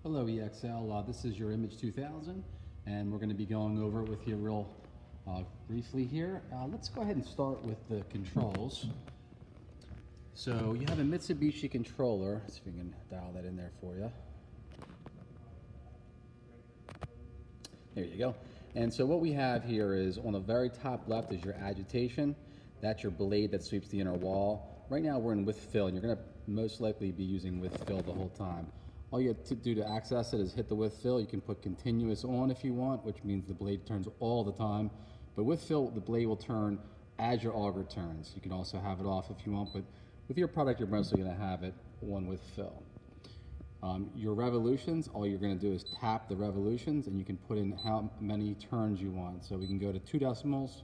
Hello EXL, this is your Image 2000 and we're going to be going over it with you real briefly here. Let's go ahead and start with the controls. So you have a Mitsubishi controller. Let's see if we can dial that in there for you. There you go. And so what we have here is on the very top left is your agitation. That's your blade that sweeps the inner wall. Right now we're in with fill, and you're going to most likely be using with fill the whole time. All you have to do to access it is hit the with fill. You can put continuous on if you want, which means the blade turns all the time. But with fill, the blade will turn as your auger turns. You can also have it off if you want, but with your product, you're mostly going to have it on with fill. Your revolutions, all you're going to do is tap the revolutions, and you can put in how many turns you want. So we can go to 2 decimals.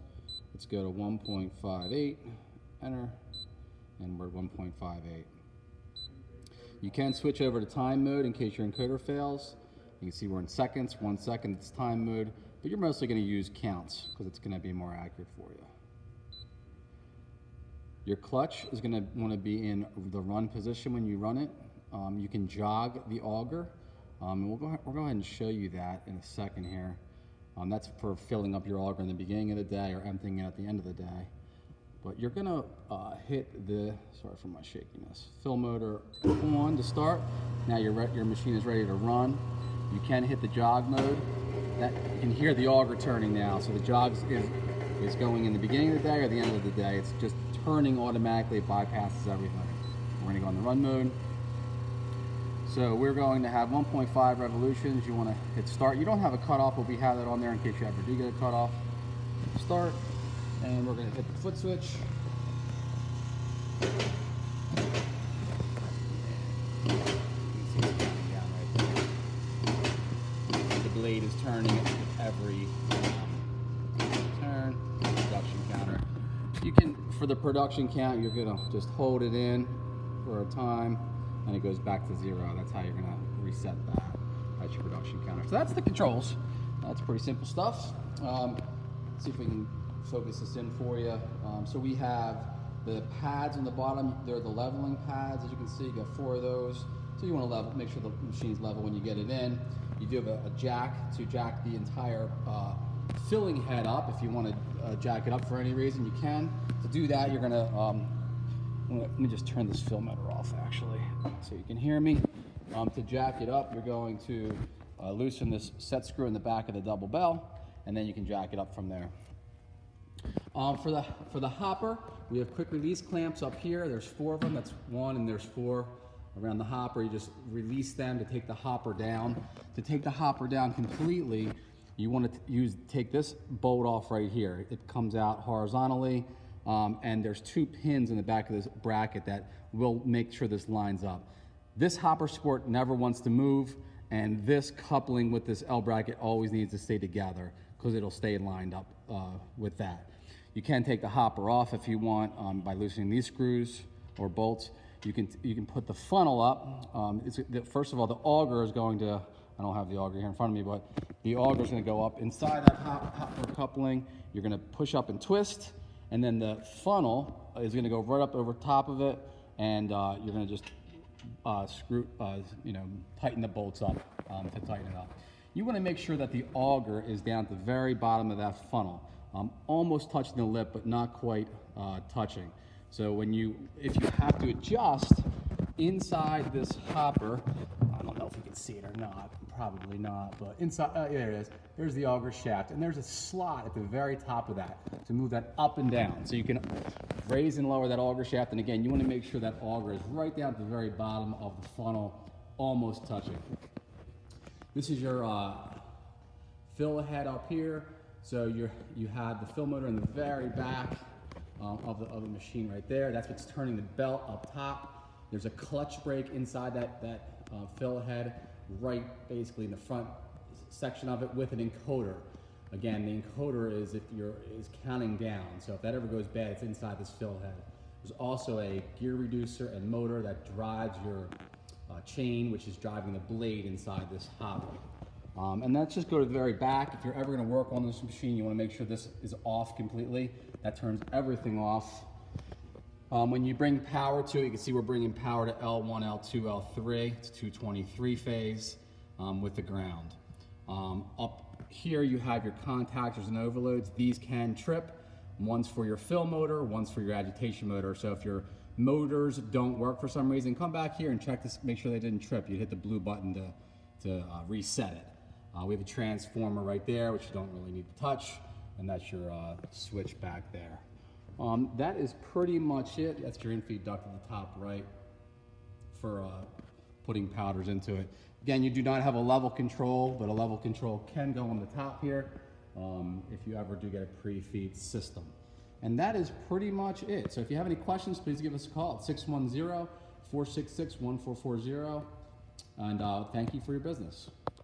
Let's go to 1.58, enter, and we're at 1.58. You can switch over to time mode in case your encoder fails. You can see we're in seconds, 1 second, it's time mode, but you're mostly going to use counts because it's going to be more accurate for you. Your clutch is going to want to be in the run position when you run it. You can jog the auger, and we'll go ahead and show you that in a second here. That's for filling up your auger in the beginning of the day or emptying it at the end of the day. But you're gonna hit the, sorry for my shakiness, fill motor on to start. Now your machine is ready to run. You can hit the jog mode. That, you can hear the auger turning now. So the jog is going in the beginning of the day or the end of the day. It's just turning automatically, it bypasses everything. We're gonna go on the run mode. So we're going to have 1.5 revolutions. You want to hit start. You don't have a cutoff, but we have that on there in case you ever do get a cutoff. Start, and we're going to hit the foot switch. The blade is turning at every turn. Production counter. You can, for the production count, you're going to just hold it in for a time, and it goes back to 0. That's how you're going to reset that. That's your production counter. So that's the controls. That's pretty simple stuff. Let's see if we can focus this in for you. So we have the pads on the bottom. They're the leveling pads. As you can see, you got 4 of those. So you want to make sure the machine's level when you get it in. You do have a jack to jack the entire filling head up. If you want to jack it up for any reason, you can. To do that, you're going to let me just turn this fill motor off actually, so you can hear me. To jack it up, you're going to loosen this set screw in the back of the double bell, and then you can jack it up from there. For the hopper, we have quick release clamps up here. There's 4 of them. That's 1, and there's 4 around the hopper. You just release them to take the hopper down. To take the hopper down completely, you want to take this bolt off right here. It comes out horizontally. And there's 2 pins in the back of this bracket that will make sure this lines up. This hopper support never wants to move, and this coupling with this L bracket always needs to stay together because it'll stay lined up with that. You can take the hopper off if you want by loosening these screws or bolts. You can put the funnel up. First of all, the auger is going to, I don't have the auger here in front of me, but the auger is going to go up inside that hopper coupling. You're going to push up and twist. And then the funnel is going to go right up over top of it, and you're going to just tighten the bolts up to tighten it up. You want to make sure that the auger is down at the very bottom of that funnel, almost touching the lip, but not quite touching. So if you have to adjust inside this hopper, I don't know if you can see it or not, probably not, but inside, there it is. There's the auger shaft, and there's a slot at the very top of that to move that up and down. So you can raise and lower that auger shaft, and again, you want to make sure that auger is right down at the very bottom of the funnel, almost touching. This is your fill head up here. So you have the fill motor in the very back of the machine right there. That's what's turning the belt up top. There's a clutch brake inside that fill head, right basically in the front section of it with an encoder. Again, the encoder is counting down, so if that ever goes bad, it's inside this fill head. There's also a gear reducer and motor that drives your chain, which is driving the blade inside this hopper. And let's just go to the very back. If you're ever going to work on this machine, you want to make sure this is off completely. That turns everything off. When you bring power to it, you can see we're bringing power to L1, L2, L3. It's 223 phase. with the ground. Up here you have your contactors and overloads. These can trip. One's for your fill motor, one's for your agitation motor. So if your motors don't work for some reason, come back here and check to make sure they didn't trip. You hit the blue button to reset it. We have a transformer right there, which you don't really need to touch, and that's your switch back there. That is pretty much it. That's your infeed duct at the top right for putting powders into it. Again, you do not have a level control, but a level control can go on the top here if you ever do get a pre-feed system. And that is pretty much it. So if you have any questions, please give us a call at 610-466-1440. And thank you for your business.